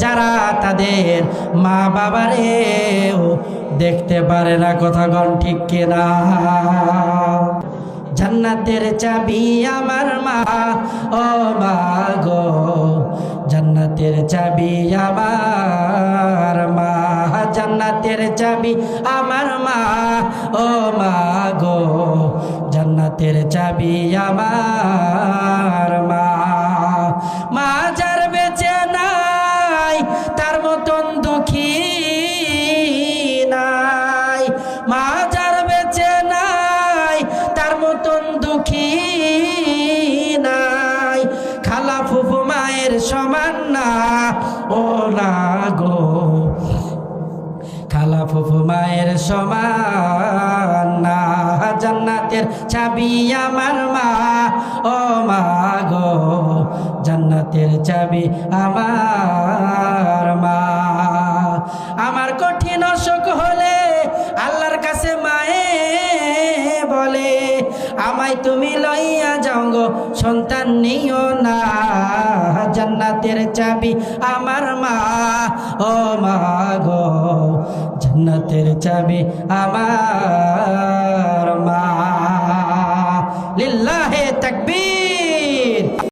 যারা তাদের মা বাবারেও দেখতে পারে না। কথা কোন ঠিক কিনা? জান্নাতের চাবি আমার মা, ও মা গো, জান্নাতের চাবি আমার মা, জান্নাতের চাবি আমার মা, ও মা গো, জান্নাতের চাবি আমার মা। মা যার বেঁচে নাই তার মতন দুঃখী নাই, মা যার বেঁচে নাই তার মতন দুঃখী নাই। খালা ফুফু মায়ের সমান না, ও না গো, খালা ফুফু মায়ের সমান না। জান্নাতের চাবি আমার মা, ও মা গো, জান্নাতের চাবি আমার মা। আমার কঠিন অসুখ হলে আল্লাহর কাছে মায়ে বলে, আমায় তুমি লইয়া যাও গো, সন্তান নিও না। জান্নাতের চাবি আমার মা, ও মা গো, জান্নাতের চাবি আমার মা। লিল্লাহে তাকবীর।